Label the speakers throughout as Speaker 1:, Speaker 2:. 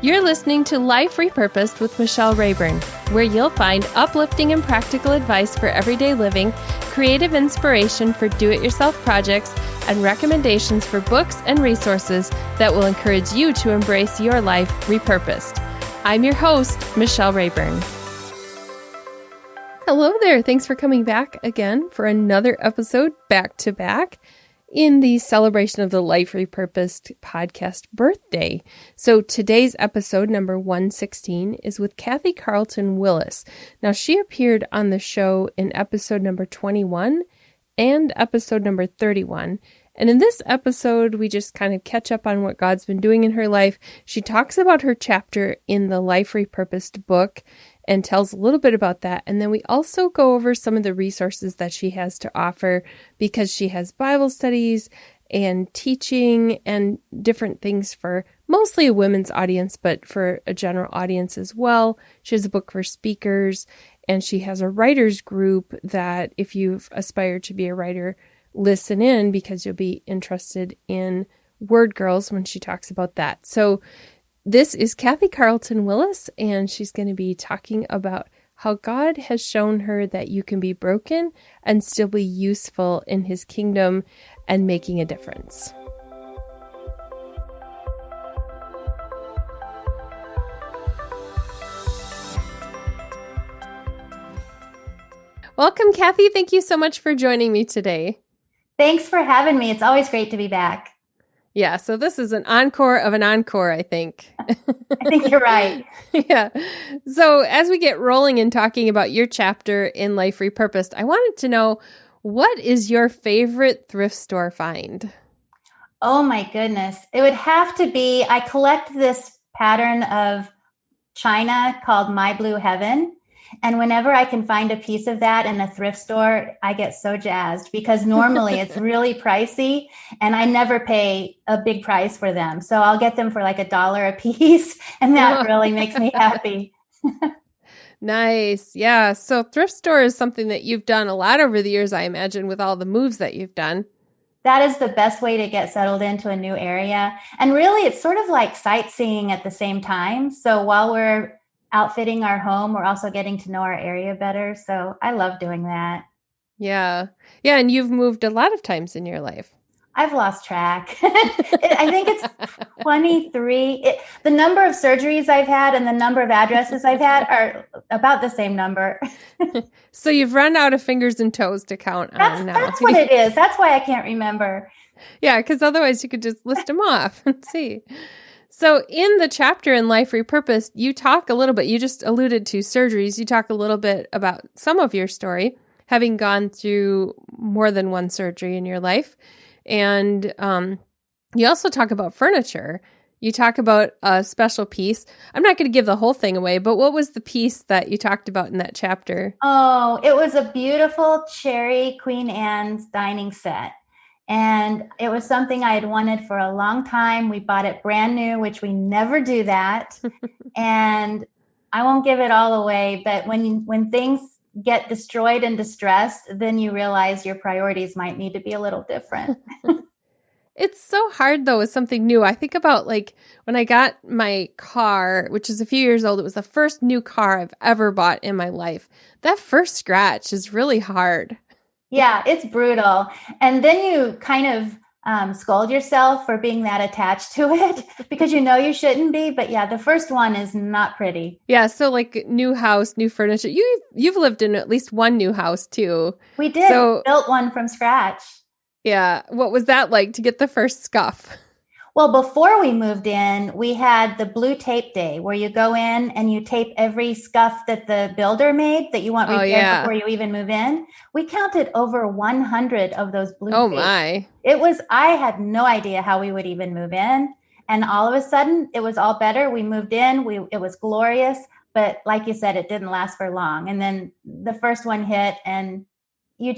Speaker 1: You're listening to Life Repurposed with Michelle Rayburn, where you'll find uplifting and practical advice for everyday living, creative inspiration for do-it-yourself projects, and recommendations for books and resources that will encourage you to embrace your life repurposed. I'm your host, Michelle Rayburn. Hello there. Thanks for coming back again for another episode back to back in the celebration of the Life Repurposed podcast birthday. So today's episode, number 116, is with Kathy Carton Willis. Now, she appeared on the show in episode number 21 and episode number 31. And in this episode, we just kind of catch up on what God's been doing in her life. She talks about her chapter in the Life Repurposed book and tells a little bit about that. And then we also go over some of the resources that she has to offer because she has Bible studies and teaching and different things for mostly a women's audience, but for a general audience as well. She has a book for speakers, and she has a writers group that if you've aspired to be a writer, listen in because you'll be interested in Word Girls when she talks about that. So this is Kathy Carton Willis, and she's going to be talking about how God has shown her that you can be broken and still be useful in His kingdom and making a difference. Welcome, Kathy. Thank you so much for joining me today.
Speaker 2: Thanks for having me. It's always great to be back.
Speaker 1: Yeah, so this is an encore of an encore, I think.
Speaker 2: I think you're right.
Speaker 1: Yeah. So as we get rolling and talking about your chapter in Life Repurposed, I wanted to know, what is your favorite thrift store find?
Speaker 2: Oh my goodness. It would have to be, I collect this pattern of china called My Blue Heaven. And whenever I can find a piece of that in a thrift store, I get so jazzed because normally it's really pricey and I never pay a big price for them. So I'll get them for like $1 a piece, and that really makes me happy.
Speaker 1: Nice. Yeah. So thrift store is something that you've done a lot over the years, I imagine, with all the moves that you've done.
Speaker 2: That is the best way to get settled into a new area. And really, it's sort of like sightseeing at the same time. So while we're outfitting our home, we're also getting to know our area better. So I love doing that.
Speaker 1: Yeah. Yeah. And you've moved a lot of times in your life.
Speaker 2: I've lost track. I think it's 23. The number of surgeries I've had and the number of addresses I've had are about the same number.
Speaker 1: So you've run out of fingers and toes to count on now.
Speaker 2: That's what it is. That's why I can't remember.
Speaker 1: Yeah, because otherwise you could just list them off and see. So in the chapter in Life Repurposed, you talk a little bit, you just alluded to surgeries. You talk a little bit about some of your story, having gone through more than one surgery in your life. And you also talk about furniture. You talk about a special piece. I'm not going to give the whole thing away, but what was the piece that you talked about in that chapter?
Speaker 2: Oh, it was a beautiful cherry Queen Anne's dining set. And it was something I had wanted for a long time. We bought it brand new, which we never do that. And I won't give it all away, but when things get destroyed and distressed, then you realize your priorities might need to be a little different.
Speaker 1: It's so hard, though, with something new. I think about like when I got my car, which is a few years old. It was the first new car I've ever bought in my life. That first scratch is really hard.
Speaker 2: Yeah, it's brutal. And then you kind of scold yourself for being that attached to it because you know you shouldn't be. But yeah, the first one is not pretty.
Speaker 1: Yeah. So like new house, new furniture. You've lived in at least one new house too.
Speaker 2: We did. We built one from scratch.
Speaker 1: Yeah. What was that like to get the first scuff?
Speaker 2: Well, before we moved in, we had the blue tape day where you go in and you tape every scuff that the builder made that you want repaired before you even move in. We counted over 100 of those blue tapes.
Speaker 1: Oh my.
Speaker 2: I had no idea how we would even move in. And all of a sudden it was all better. We moved in, it was glorious, but like you said, it didn't last for long. And then the first one hit and you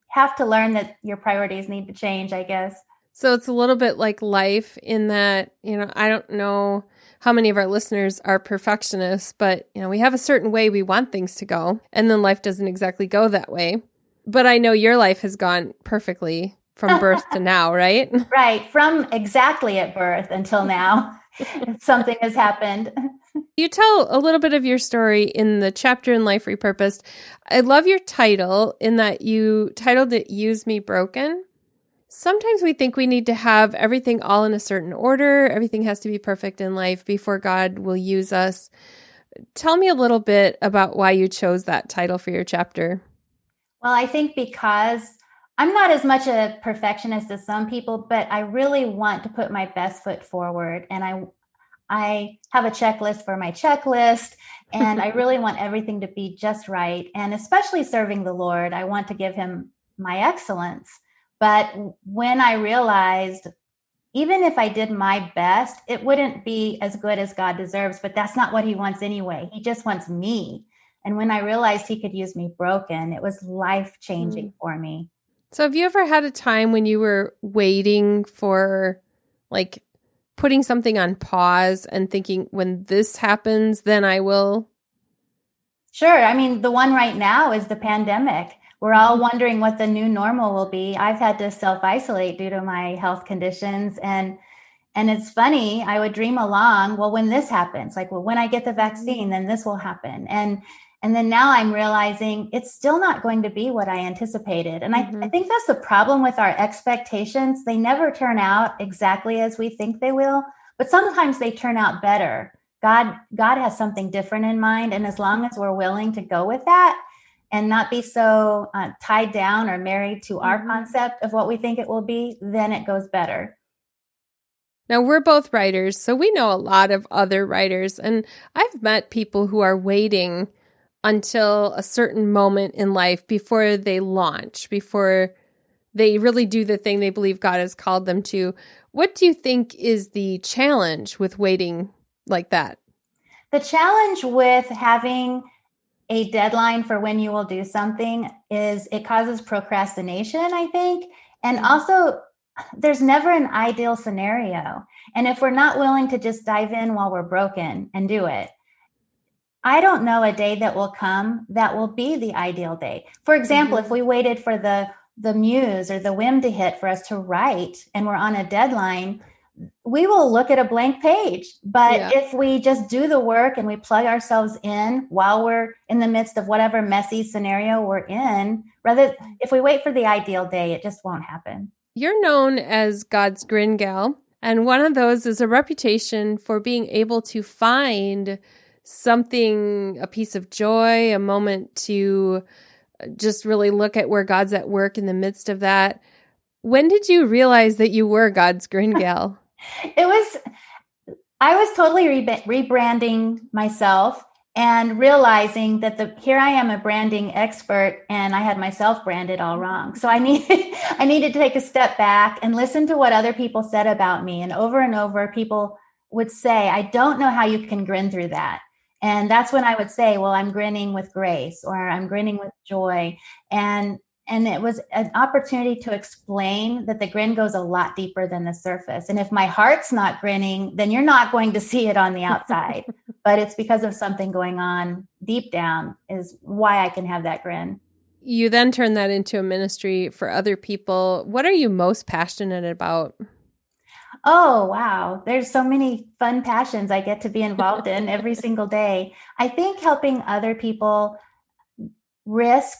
Speaker 2: have to learn that your priorities need to change, I guess.
Speaker 1: So it's a little bit like life in that, I don't know how many of our listeners are perfectionists, but, we have a certain way we want things to go, and then life doesn't exactly go that way. But I know your life has gone perfectly from birth to now, right?
Speaker 2: Right. From exactly at birth until now, something has happened.
Speaker 1: You tell a little bit of your story in the chapter in Life Repurposed. I love your title in that you titled it Use Me Broken. Sometimes we think we need to have everything all in a certain order. Everything has to be perfect in life before God will use us. Tell me a little bit about why you chose that title for your chapter.
Speaker 2: Well, I think because I'm not as much a perfectionist as some people, but I really want to put my best foot forward. And I have a checklist for my checklist, and I really want everything to be just right. And especially serving the Lord, I want to give him my excellence. But when I realized, even if I did my best, it wouldn't be as good as God deserves, but that's not what he wants anyway. He just wants me. And when I realized he could use me broken, it was life-changing for me.
Speaker 1: So have you ever had a time when you were waiting for, like, putting something on pause and thinking, when this happens, then I will?
Speaker 2: Sure. I mean, the one right now is the pandemic. We're all wondering what the new normal will be. I've had to self-isolate due to my health conditions. And it's funny, I would dream along, well, when this happens, like, well, when I get the vaccine, then this will happen. And then now I'm realizing it's still not going to be what I anticipated. And I think that's the problem with our expectations. They never turn out exactly as we think they will, but sometimes they turn out better. God has something different in mind. And as long as we're willing to go with that and not be so tied down or married to our concept of what we think it will be, then it goes better.
Speaker 1: Now, we're both writers, so we know a lot of other writers. And I've met people who are waiting until a certain moment in life before they launch, before they really do the thing they believe God has called them to. What do you think is the challenge with waiting like that?
Speaker 2: The challenge with having a deadline for when you will do something is it causes procrastination, I think. And also, there's never an ideal scenario. And if we're not willing to just dive in while we're broken and do it, I don't know a day that will come that will be the ideal day. For example, if we waited for the muse or the whim to hit for us to write and we're on a deadline, we will look at a blank page. But if we just do the work and we plug ourselves in while we're in the midst of whatever messy scenario we're in, if we wait for the ideal day, it just won't happen.
Speaker 1: You're known as God's Grin Gal, and one of those is a reputation for being able to find something, a piece of joy, a moment to just really look at where God's at work in the midst of that. When did you realize that you were God's Grin Gal?
Speaker 2: I was totally rebranding myself and realizing that here I am, a branding expert, and I had myself branded all wrong. So I needed to take a step back and listen to what other people said about me. And over, people would say, I don't know how you can grin through that. And that's when I would say, well, I'm grinning with grace, or I'm grinning with joy. And it was an opportunity to explain that the grin goes a lot deeper than the surface. And if my heart's not grinning, then you're not going to see it on the outside. But it's because of something going on deep down is why I can have that grin.
Speaker 1: You then turn that into a ministry for other people. What are you most passionate about?
Speaker 2: Oh, wow. There's so many fun passions I get to be involved in every single day. I think helping other people risk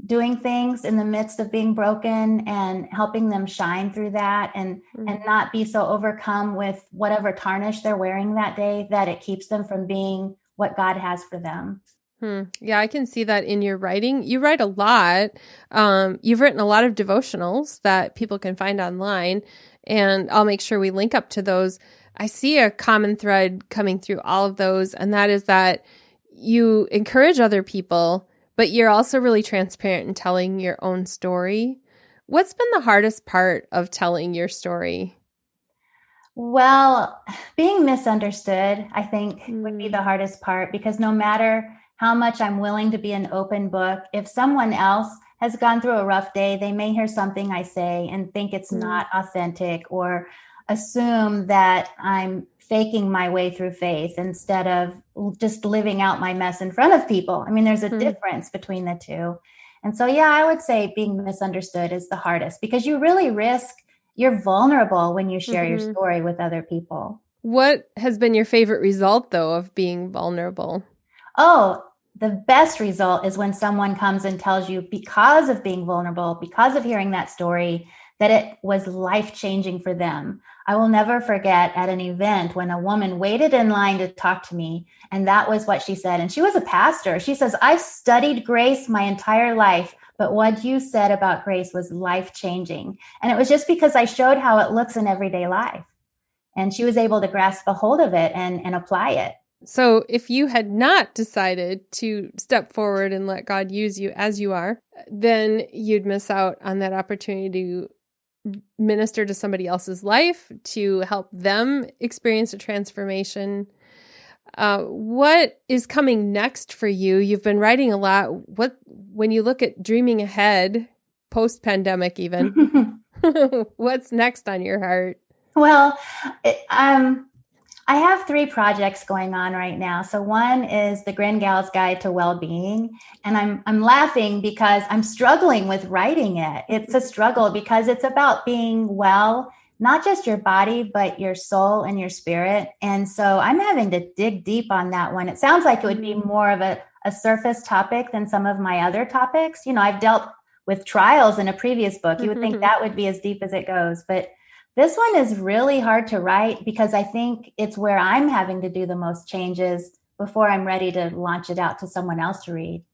Speaker 2: doing things in the midst of being broken and helping them shine through that and not be so overcome with whatever tarnish they're wearing that day that it keeps them from being what God has for them.
Speaker 1: Yeah, I can see that in your writing. You write a lot. You've written a lot of devotionals that people can find online, and I'll make sure we link up to those. I see a common thread coming through all of those, and that is that you encourage other people, but you're also really transparent in telling your own story. What's been the hardest part of telling your story?
Speaker 2: Well, being misunderstood, I think, would be the hardest part, because no matter how much I'm willing to be an open book, if someone else has gone through a rough day, they may hear something I say and think it's not authentic, or assume that I'm faking my way through faith instead of just living out my mess in front of people. I mean, there's a difference between the two. And so, yeah, I would say being misunderstood is the hardest because you really risk, you're vulnerable when you share your story with other people.
Speaker 1: What has been your favorite result, though, of being vulnerable?
Speaker 2: Oh, the best result is when someone comes and tells you, because of being vulnerable, because of hearing that story, that it was life-changing for them. I will never forget at an event when a woman waited in line to talk to me, and that was what she said. And she was a pastor. She says, I've studied grace my entire life, but what you said about grace was life-changing. And it was just because I showed how it looks in everyday life. And she was able to grasp a hold of it and apply it.
Speaker 1: So if you had not decided to step forward and let God use you as you are, then you'd miss out on that opportunity to minister to somebody else's life, to help them experience a transformation. What is coming next for you? You've been writing a lot. When you look at dreaming ahead, post-pandemic even, what's next on your heart?
Speaker 2: Well, I have 3 projects going on right now. So one is the Grin Gal's Guide to Wellbeing. And I'm laughing because I'm struggling with writing it. It's a struggle because it's about being well, not just your body, but your soul and your spirit. And so I'm having to dig deep on that one. It sounds like it would be more of a surface topic than some of my other topics. You know, I've dealt with trials in a previous book. You would think that would be as deep as it goes, but this one is really hard to write because I think it's where I'm having to do the most changes before I'm ready to launch it out to someone else to read.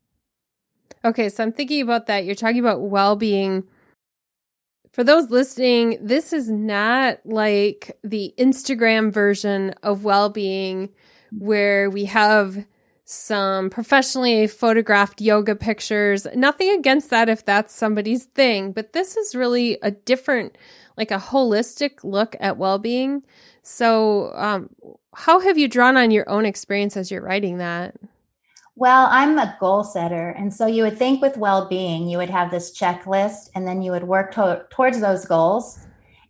Speaker 1: Okay, so I'm thinking about that. You're talking about well-being. For those listening, this is not like the Instagram version of well-being where we have some professionally photographed yoga pictures. Nothing against that if that's somebody's thing, but this is really a different, like a holistic look at well-being. So how have you drawn on your own experience as you're writing that?
Speaker 2: Well, I'm a goal setter. And so you would think with well-being, you would have this checklist and then you would work towards those goals.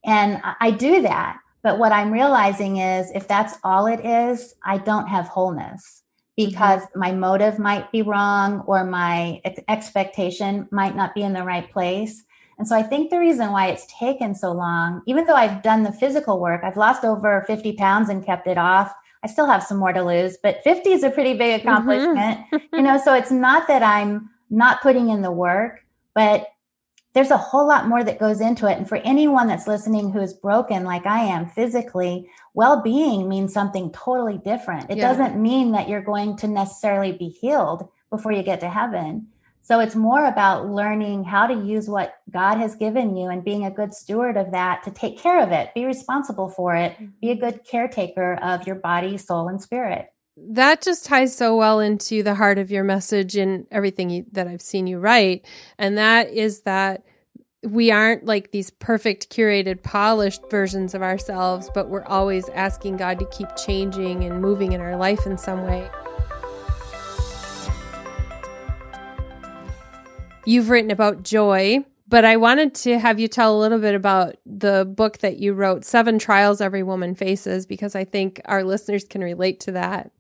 Speaker 2: And I do that. But what I'm realizing is if that's all it is, I don't have wholeness because my motive might be wrong or my expectation might not be in the right place. And so I think the reason why it's taken so long, even though I've done the physical work, I've lost over 50 pounds and kept it off. I still have some more to lose, but 50 is a pretty big accomplishment, you know, so it's not that I'm not putting in the work, but there's a whole lot more that goes into it. And for anyone that's listening who is broken like I am physically, well-being means something totally different. It doesn't mean that you're going to necessarily be healed before you get to heaven. So it's more about learning how to use what God has given you and being a good steward of that to take care of it, be responsible for it, be a good caretaker of your body, soul, and spirit.
Speaker 1: That just ties so well into the heart of your message and everything that I've seen you write. And that is that we aren't like these perfect, curated, polished versions of ourselves, but we're always asking God to keep changing and moving in our life in some way. You've written about joy, but I wanted to have you tell a little bit about the book that you wrote, 7 Trials Every Woman Faces, because I think our listeners can relate to that.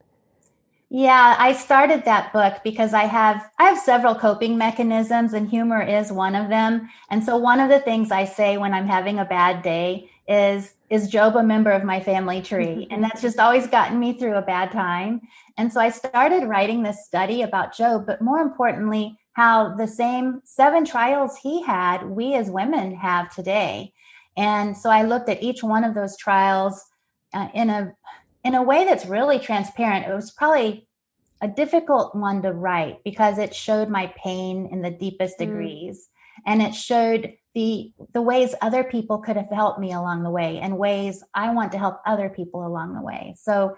Speaker 2: Yeah, I started that book because I have several coping mechanisms and humor is one of them. And so one of the things I say when I'm having a bad day is Job a member of my family tree? And that's just always gotten me through a bad time. And so I started writing this study about Job, but more importantly, how the same 7 trials he had, we as women have today. And so I looked at each one of those trials in a way that's really transparent. It was probably a difficult one to write because it showed my pain in the deepest degrees. And it showed the ways other people could have helped me along the way and ways I want to help other people along the way. So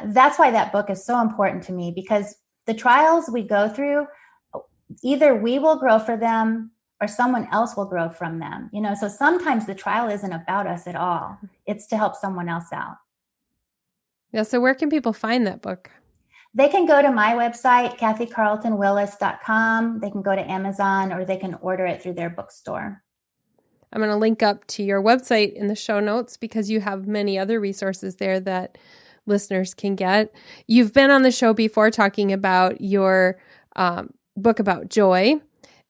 Speaker 2: that's why that book is so important to me, because the trials we go through, either we will grow for them or someone else will grow from them. You know, so sometimes the trial isn't about us at all. It's to help someone else out.
Speaker 1: Yeah. So where can people find that book?
Speaker 2: They can go to my website, kathycarltonwillis.com. They can go to Amazon or they can order it through their bookstore.
Speaker 1: I'm going to link up to your website in the show notes because you have many other resources there that listeners can get. You've been on the show before talking about your book about joy.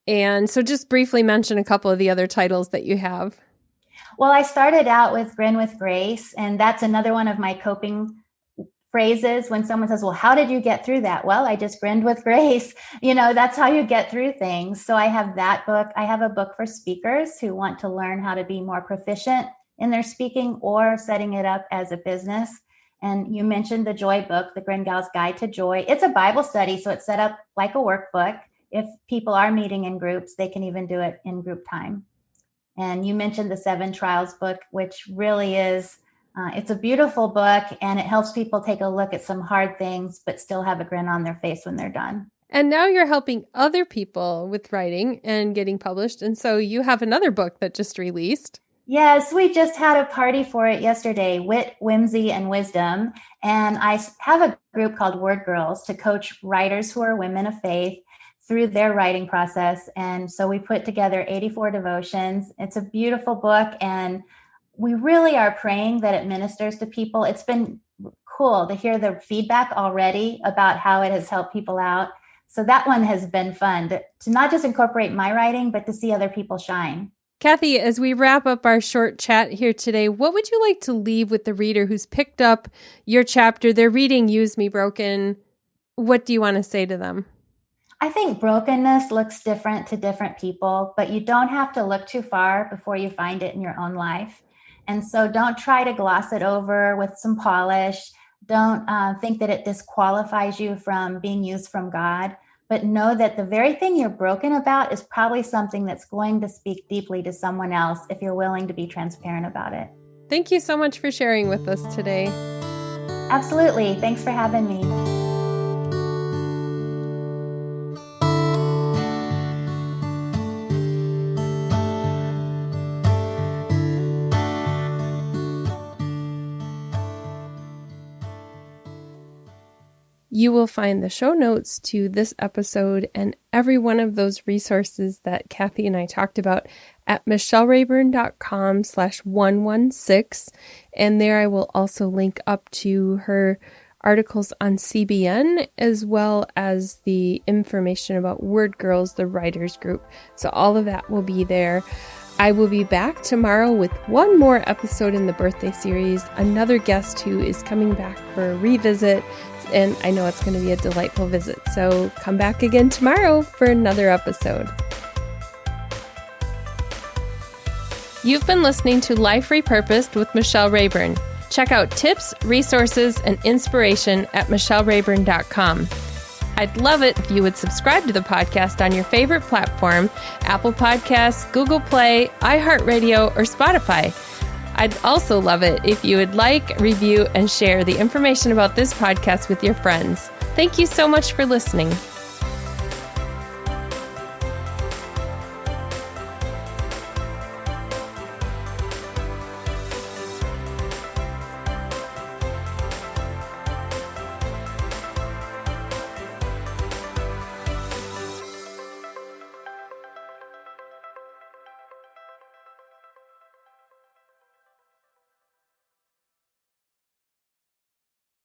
Speaker 1: And so just briefly mention a couple of the other titles that you have.
Speaker 2: Well, I started out with Grin with Grace, and that's another one of my coping phrases when someone says, well, how did you get through that? Well, I just grinned with grace. That's how you get through things. So I have that book. I have a book for speakers who want to learn how to be more proficient in their speaking or setting it up as a business. And you mentioned the Joy book, The Grin Gal's Guide to Joy. It's a Bible study, so it's set up like a workbook. If people are meeting in groups, they can even do it in group time. And you mentioned the 7 Trials book, which really is it's a beautiful book, and it helps people take a look at some hard things, but still have a grin on their face when they're done.
Speaker 1: And now you're helping other people with writing and getting published. And so you have another book that just released.
Speaker 2: Yes, we just had a party for it yesterday, Wit, Whimsy, and Wisdom. And I have a group called Word Girls to coach writers who are women of faith through their writing process. And so we put together 84 devotions. It's a beautiful book, and we really are praying that it ministers to people. It's been cool to hear the feedback already about how it has helped people out. So that one has been fun to not just incorporate my writing, but to see other people shine.
Speaker 1: Kathy, as we wrap up our short chat here today, what would you like to leave with the reader who's picked up your chapter? They're reading Use Me Broken. What do you want to say to them?
Speaker 2: I think brokenness looks different to different people, but you don't have to look too far before you find it in your own life. And so don't try to gloss it over with some polish. Don't think that it disqualifies you from being used from God, but know that the very thing you're broken about is probably something that's going to speak deeply to someone else if you're willing to be transparent about it.
Speaker 1: Thank you so much for sharing with us today.
Speaker 2: Absolutely. Thanks for having me.
Speaker 1: You will find the show notes to this episode and every one of those resources that Kathy and I talked about at michellerayburn.com/116. And there I will also link up to her articles on CBN, as well as the information about Word Girls, the writers group. So all of that will be there. I will be back tomorrow with one more episode in the birthday series, another guest who is coming back for a revisit, and I know it's going to be a delightful visit. So come back again tomorrow for another episode. You've been listening to Life Repurposed with Michelle Rayburn. Check out tips, resources, and inspiration at michellerayburn.com. I'd love it if you would subscribe to the podcast on your favorite platform, Apple Podcasts, Google Play, iHeartRadio, or Spotify. I'd also love it if you would like, review, and share the information about this podcast with your friends. Thank you so much for listening.